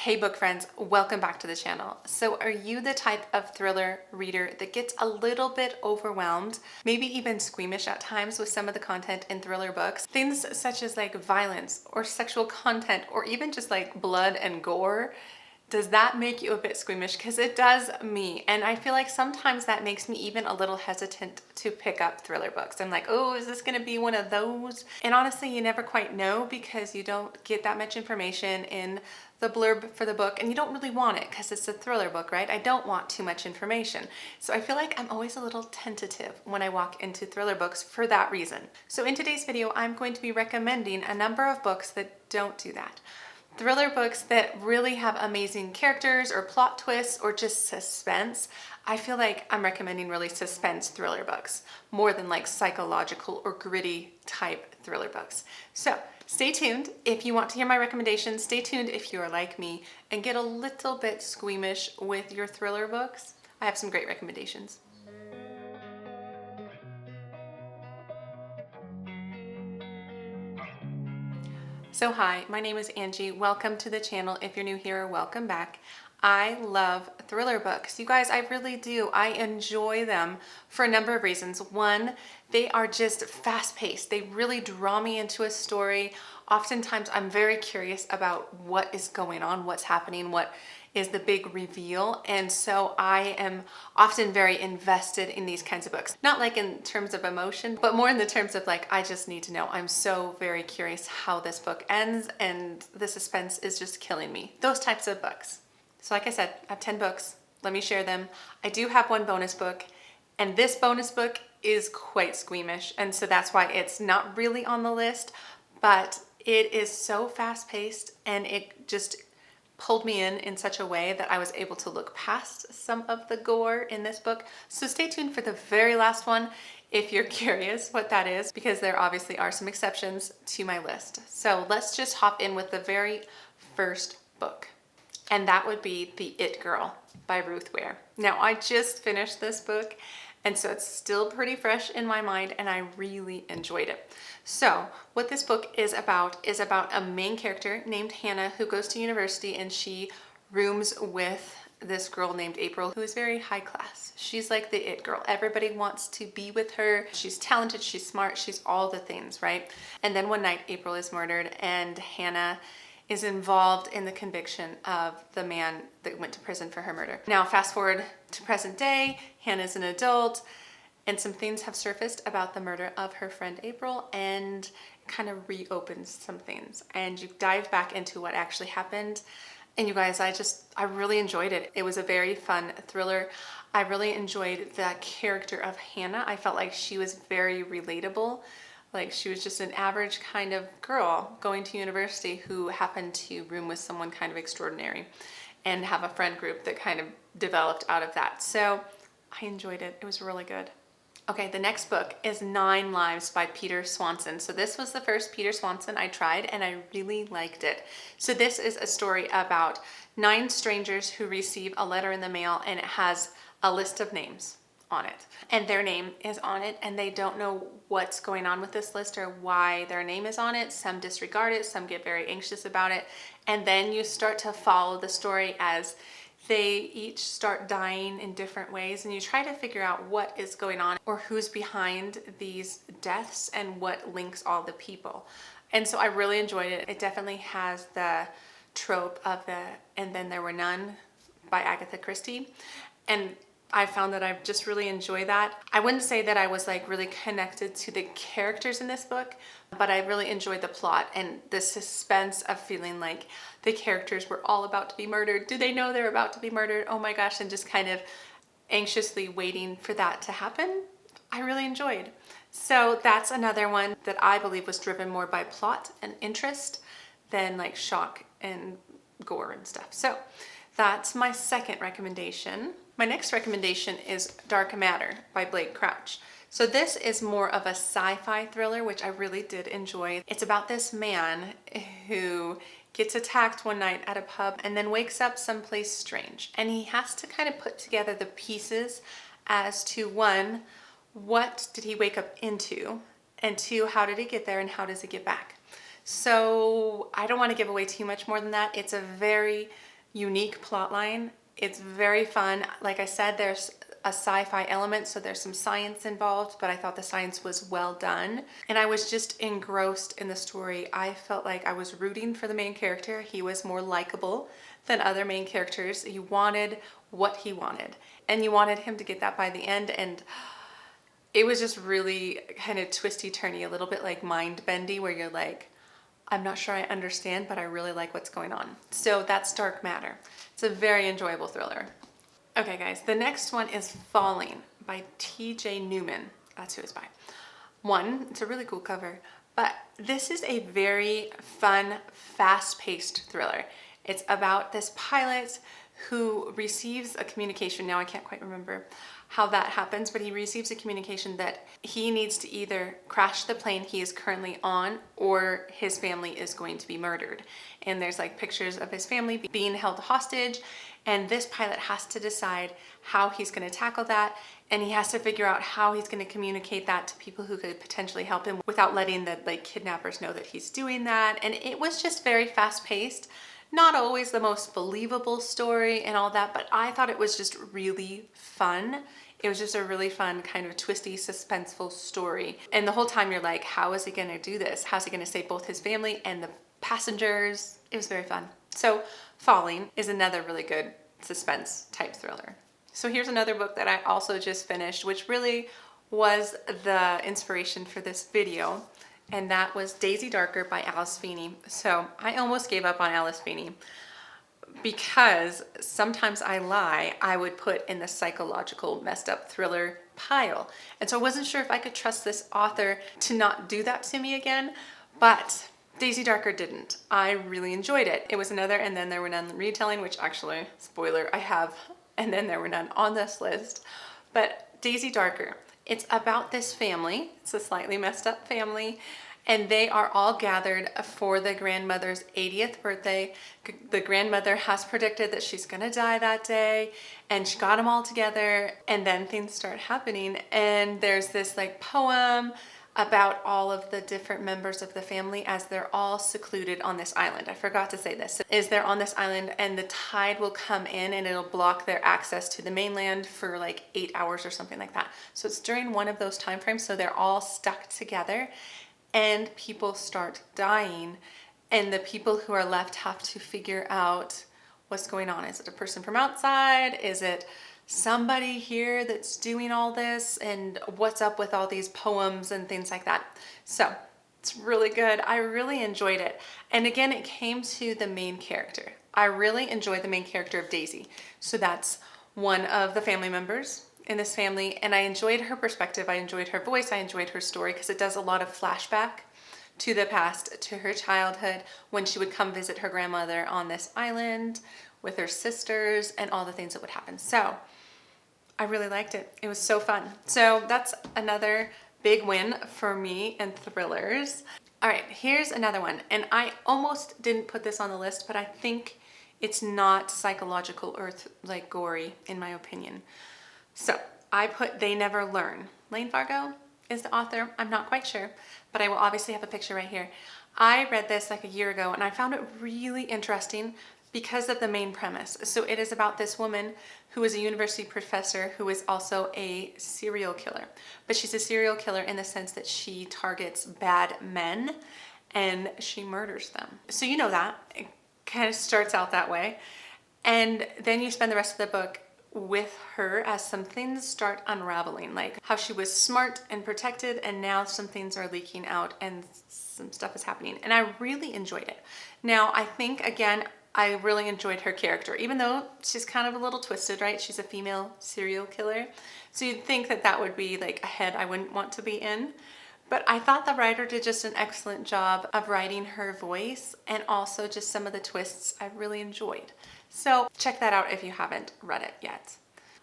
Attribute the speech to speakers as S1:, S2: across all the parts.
S1: Hey book friends, welcome back to the channel. So are you the type of thriller reader that gets a little bit overwhelmed, maybe even squeamish at times with some of the content in thriller books? Things such as like violence or sexual content or even just like blood and gore. Does that make you a bit squeamish? Because it does me. And I feel like sometimes that makes me even a little hesitant to pick up thriller books. I'm like, oh, is this gonna be one of those? And honestly, you never quite know because you don't get that much information in the blurb for the book and you don't really want it because it's a thriller book, right? I don't want too much information. So I feel like I'm always a little tentative when I walk into thriller books for that reason. So in today's video, I'm going to be recommending a number of books that don't do that. Thriller books that really have amazing characters or plot twists or just suspense. I feel like I'm recommending really suspense thriller books more than like psychological or gritty type thriller books. So stay tuned if you want to hear my recommendations. Stay tuned if you are like me and get a little bit squeamish with your thriller books. I have some great recommendations. So hi, my name is Angie. Welcome to the channel. If you're new here, welcome back. I love thriller books. You guys, I really do. I enjoy them for a number of reasons. One, they are just fast-paced. They really draw me into a story. Oftentimes, I'm very curious about what is going on, what's happening, what is the big reveal. And so I am often very invested in these kinds of books. Not like in terms of emotion, but more in the terms of like, I just need to know. I'm so very curious how this book ends and the suspense is just killing me. Those types of books. So like I said, I have 10 books. Let me share them. I do have one bonus book, and this bonus book is quite squeamish. And so that's why it's not really on the list, but it is so fast paced and it just pulled me in such a way that I was able to look past some of the gore in this book. So stay tuned for the very last one if you're curious what that is, because there obviously are some exceptions to my list. So let's just hop in with the very first book. And that would be The It Girl by Ruth Ware. Now, I just finished this book, and so it's still pretty fresh in my mind, and I really enjoyed it. So what this book is about a main character named Hannah who goes to university, and she rooms with this girl named April who is very high class. She's like the it girl. Everybody wants to be with her. She's talented, she's smart, she's all the things, right? And then one night April is murdered and Hannah is involved in the conviction of the man that went to prison for her murder. Now fast forward to present day, Hannah's an adult, and some things have surfaced about the murder of her friend April and kind of reopens some things. And you dive back into what actually happened. And you guys, I really enjoyed it. It was a very fun thriller. I really enjoyed the character of Hannah. I felt like she was very relatable. Like she was just an average kind of girl going to university who happened to room with someone kind of extraordinary and have a friend group that kind of developed out of that. So I enjoyed it. It was really good. Okay, the next book is 9 Lives by Peter Swanson. So this was the first Peter Swanson I tried and I really liked it. So this is a story about 9 strangers who receive a letter in the mail and it has a list of names on it. And their name is on it and they don't know what's going on with this list or why their name is on it. Some disregard it, some get very anxious about it. And then you start to follow the story as they each start dying in different ways and you try to figure out what is going on or who's behind these deaths and what links all the people. And so I really enjoyed it. It definitely has the trope of the "and then there were none" by Agatha Christie. And I found that I just really enjoy that. I wouldn't say that I was like really connected to the characters in this book, but I really enjoyed the plot and the suspense of feeling like the characters were all about to be murdered. Do they know they're about to be murdered? Oh my gosh, and just kind of anxiously waiting for that to happen. I really enjoyed. So that's another one that I believe was driven more by plot and interest than like shock and gore and stuff. So that's my second recommendation. My next recommendation is Dark Matter by Blake Crouch. So this is more of a sci-fi thriller, which I really did enjoy. It's about this man who gets attacked one night at a pub and then wakes up someplace strange. And he has to kind of put together the pieces as to one, what did he wake up into? And two, how did he get there and how does he get back? So I don't want to give away too much more than that. It's a very unique plot line. It's very fun. Like I said, there's a sci-fi element, so there's some science involved, but I thought the science was well done. And I was just engrossed in the story. I felt like I was rooting for the main character. He was more likable than other main characters. You wanted what he wanted, and you wanted him to get that by the end. And it was just really kind of twisty turny, a little bit like mind bendy, where you're like, I'm not sure I understand, but I really like what's going on. So that's Dark Matter. It's a very enjoyable thriller. Okay guys, the next one is Falling by T.J. Newman. That's who it's by. One, it's a really cool cover, but this is a very fun, fast-paced thriller. It's about this pilot who receives a communication. Now I can't quite remember how that happens, but he receives a communication that he needs to either crash the plane he is currently on or his family is going to be murdered. And there's like pictures of his family being held hostage, and this pilot has to decide how he's going to tackle that, and he has to figure out how he's going to communicate that to people who could potentially help him without letting the kidnappers know that he's doing that. And it was just very fast-paced. Not always the most believable story and all that, but I thought it was just really fun. It was just a really fun, kind of twisty, suspenseful story. And the whole time you're like, how is he gonna do this? How's he gonna save both his family and the passengers? It was very fun. So Falling is another really good suspense type thriller. So here's another book that I also just finished, which really was the inspiration for this video. And that was Daisy Darker by Alice Feeney. So I almost gave up on Alice Feeney because sometimes I lie. I would put in the psychological messed up thriller pile. And so I wasn't sure if I could trust this author to not do that to me again, but Daisy Darker didn't. I really enjoyed it. It was another And Then There Were None retelling, which actually, spoiler, I have And Then There Were None on this list. But Daisy Darker, it's about this family. It's a slightly messed up family, and they are all gathered for the grandmother's 80th birthday. The grandmother has predicted that she's gonna die that day, and she got them all together, and then things start happening. And there's this like poem about all of the different members of the family as they're all secluded on this island. I forgot to say this. Is they're on this island, and the tide will come in and it'll block their access to the mainland for like 8 hours or something like that. So it's during one of those time frames, so they're all stuck together and people start dying, and the people who are left have to figure out what's going on. Is it a person from outside? Is it somebody here that's doing all this? And what's up with all these poems and things like that? So it's really good. I really enjoyed it. And again, it came to the main character. I really enjoyed the main character of Daisy. So that's one of the family members in this family, and I enjoyed her perspective. I enjoyed her voice. I enjoyed her story because it does a lot of flashback to the past, to her childhood, when she would come visit her grandmother on this island with her sisters and all the things that would happen. So I really liked it. It was so fun. So that's another big win for me in thrillers. All right, here's another one. And I almost didn't put this on the list, but I think it's not psychological or like gory in my opinion. So I put They Never Learn. Lane Fargo is the author. I'm not quite sure, but I will obviously have a picture right here. I read this like a year ago, and I found it really interesting because of the main premise. So it is about this woman who is a university professor who is also a serial killer. But she's a serial killer in the sense that she targets bad men and she murders them. So you know that. It kind of starts out that way. And then you spend the rest of the book with her as some things start unraveling, like how she was smart and protected, and now some things are leaking out and some stuff is happening. And I really enjoyed it. Now, I think, again, I really enjoyed her character, even though she's kind of a little twisted, right? She's a female serial killer. So you'd think that that would be like a head I wouldn't want to be in. But I thought the writer did just an excellent job of writing her voice, and also just some of the twists I really enjoyed. So check that out if you haven't read it yet.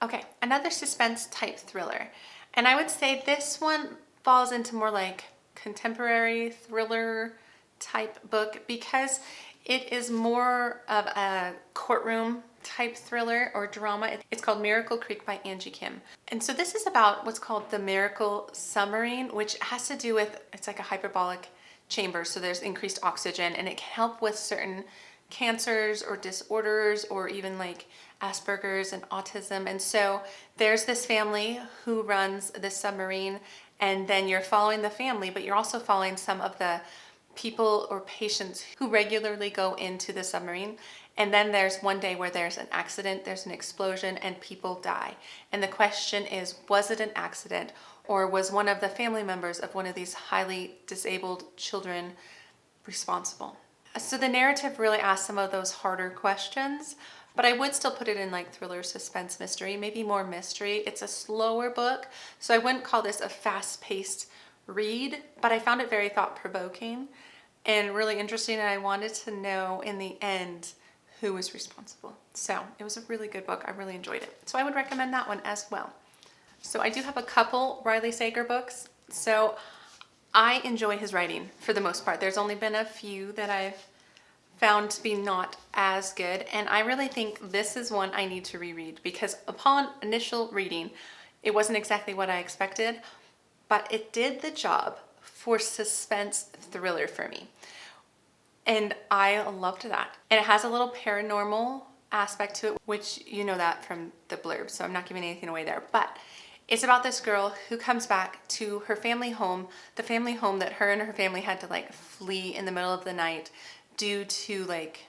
S1: Okay, another suspense type thriller. And I would say this one falls into more like contemporary thriller type book because it is more of a courtroom type thriller or drama. It's called Miracle Creek by Angie Kim. And so this is about what's called the Miracle Submarine, which has to do with, it's like a hyperbolic chamber. So there's increased oxygen and it can help with certain cancers or disorders or even like Asperger's and autism. And so there's this family who runs this submarine, and then you're following the family, but you're also following some of the people or patients who regularly go into the submarine. And then there's one day where there's an accident, there's an explosion, and people die. And the question is, was it an accident, or was one of the family members of one of these highly disabled children responsible? So the narrative really asks some of those harder questions, but I would still put it in like thriller, suspense, mystery, maybe more mystery. It's a slower book, so I wouldn't call this a fast-paced read, but I found it very thought-provoking and really interesting, and I wanted to know in the end who was responsible. So it was a really good book. I really enjoyed it. So I would recommend that one as well. So I do have a couple Riley Sager books. So I enjoy his writing for the most part. There's only been a few that I've found to be not as good, and I really think this is one I need to reread because upon initial reading, it wasn't exactly what I expected, but it did the job for suspense thriller for me. And I loved that. And it has a little paranormal aspect to it, which you know that from the blurb, so I'm not giving anything away there. But it's about this girl who comes back to her family home, the family home that her and her family had to like flee in the middle of the night due to like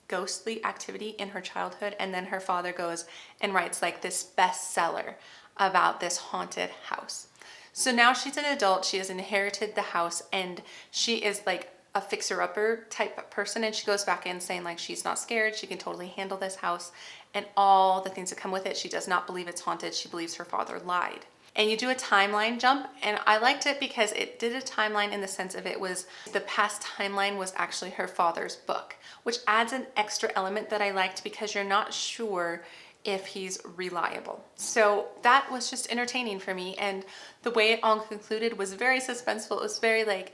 S1: ghostly activity in her childhood. And then her father goes and writes like this bestseller about this haunted house. So now she's an adult, she has inherited the house, and she is like a fixer-upper type person, and she goes back in saying like she's not scared, she can totally handle this house and all the things that come with it. She does not believe it's haunted, she believes her father lied. And you do a timeline jump, and I liked it because it did a timeline in the sense of it was the past timeline was actually her father's book, which adds an extra element that I liked because you're not sure if he's reliable. So that was just entertaining for me, and the way it all concluded was very suspenseful. It was very like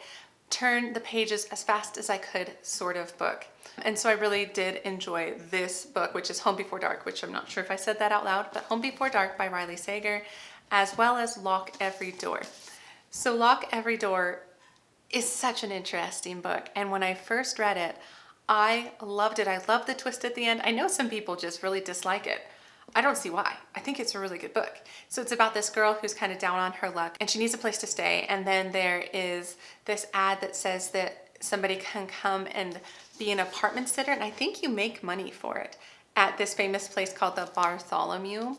S1: turn the pages as fast as I could sort of book. And so I really did enjoy this book, which is Home Before Dark, which I'm not sure if I said that out loud, but Home Before Dark by Riley Sager, as well as Lock Every Door. So Lock Every Door is such an interesting book, and when I first read it, I loved it. I loved the twist at the end. I know some people just really dislike it. I don't see why. I think it's a really good book. So it's about this girl who's kind of down on her luck and she needs a place to stay. And then there is this ad that says that somebody can come and be an apartment sitter. And I think you make money for it at this famous place called the Bartholomew.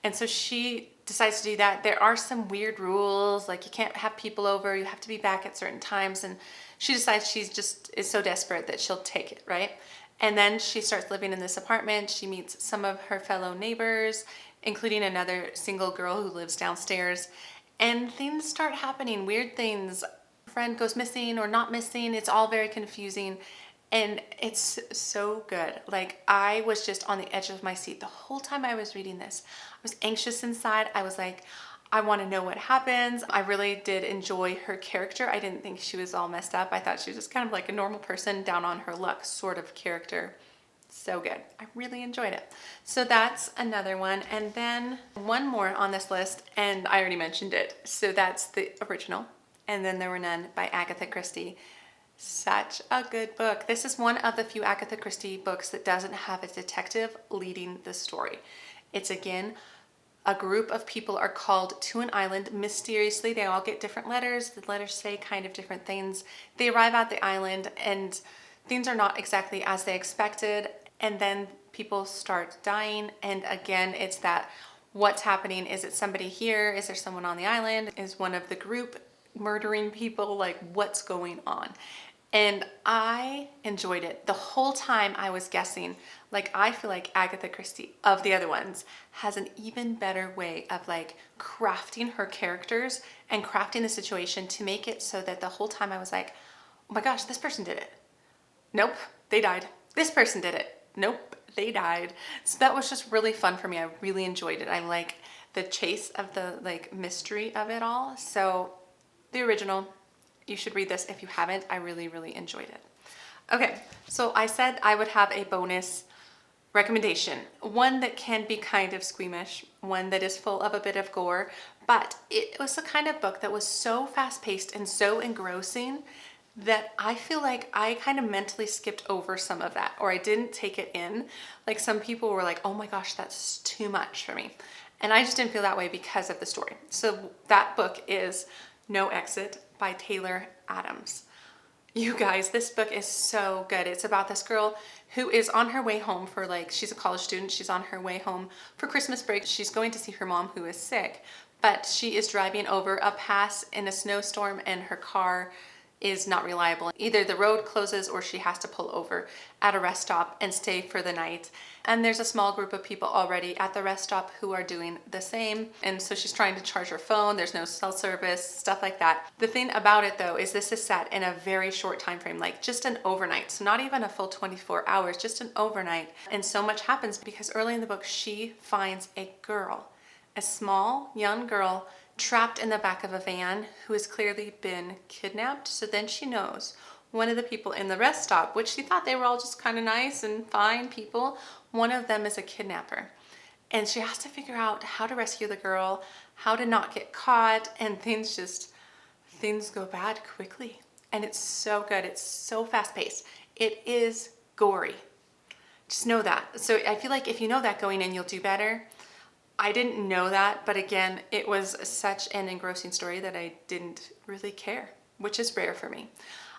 S1: And so she decides to do that. There are some weird rules, like you can't have people over, you have to be back at certain times. And she decides she's just is so desperate that she'll take it, right? And then she starts living in this apartment. She meets some of her fellow neighbors, including another single girl who lives downstairs. And things start happening, weird things. A friend goes missing or not missing. It's all very confusing. And it's so good. Like, I was just on the edge of my seat the whole time I was reading this. I was anxious inside. I was like, I want to know what happens. I really did enjoy her character. I didn't think she was all messed up. I thought she was just kind of like a normal person down on her luck sort of character. So good. I really enjoyed it. So that's another one. And then one more on this list, and I already mentioned it. So that's the original. And then There Were None by Agatha Christie. Such a good book. This is one of the few Agatha Christie books that doesn't have a detective leading the story. It's again, a group of people are called to an island mysteriously. They all get different letters. The letters say kind of different things. They arrive at the island and things are not exactly as they expected. And then people start dying. And again, it's that what's happening? Is it somebody here? Is there someone on the island? Is one of the group murdering people? Like, what's going on? And I enjoyed it. The whole time I was guessing. Like, I feel like Agatha Christie, of the other ones, has an even better way of like crafting her characters and crafting the situation to make it so that the whole time I was like, oh my gosh, this person did it. Nope, they died. This person did it. Nope, they died. So that was just really fun for me. I really enjoyed it. I like the chase of the like mystery of it all. So the original, you should read this if you haven't. I really, really enjoyed it. Okay, so I said I would have a bonus recommendation. One that can be kind of squeamish, one that is full of a bit of gore, but it was the kind of book that was so fast-paced and so engrossing that I feel like I kind of mentally skipped over some of that, or I didn't take it in. Like some people were like, oh my gosh, that's too much for me. And I just didn't feel that way because of the story. So that book is No Exit by Taylor Adams. You guys, this book is so good. It's about this girl who is on her way home for she's a college student. She's on her way home for Christmas break. She's going to see her mom who is sick, but she is driving over a pass in a snowstorm and her car is not reliable. Either the road closes or she has to pull over at a rest stop and stay for the night. And there's a small group of people already at the rest stop who are doing the same. And so she's trying to charge her phone. There's no cell service, stuff like that. The thing about it though is this is set in a very short time frame, like just an overnight. So not even a full 24 hours, just an overnight. And so much happens because early in the book, she finds a girl, a small young girl trapped in the back of a van who has clearly been kidnapped. So then she knows one of the people in the rest stop, which she thought they were all just kind of nice and fine people, one of them is a kidnapper. And she has to figure out how to rescue the girl, how to not get caught, and things go bad quickly. And it's so good. It's so fast paced. It is gory. Just know that. So I feel like if you know that going in, you'll do better. I didn't know that, but again, it was such an engrossing story that I didn't really care, which is rare for me.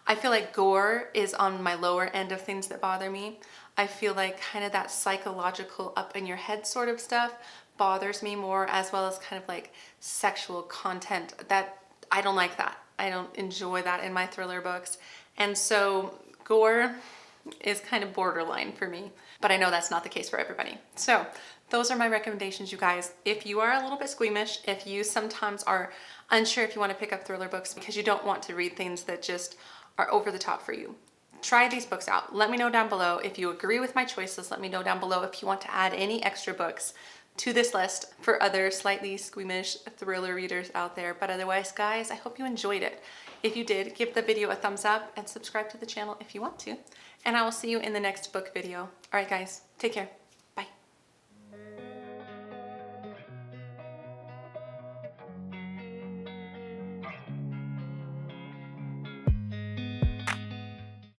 S1: I feel like gore is on my lower end of things that bother me. I feel like kind of that psychological up in your head sort of stuff bothers me more, as well as kind of like sexual content. That I don't like that. I don't enjoy that in my thriller books. And so gore is kind of borderline for me, but I know that's not the case for everybody. So those are my recommendations, you guys. If you are a little bit squeamish, if you sometimes are unsure if you want to pick up thriller books because you don't want to read things that just are over the top for you, try these books out. Let me know down below if you agree with my choices. Let me know down below if you want to add any extra books to this list for other slightly squeamish thriller readers out there. But otherwise, guys, I hope you enjoyed it. If you did, give the video a thumbs up and subscribe to the channel if you want to. And I will see you in the next book video. All right, guys, take care.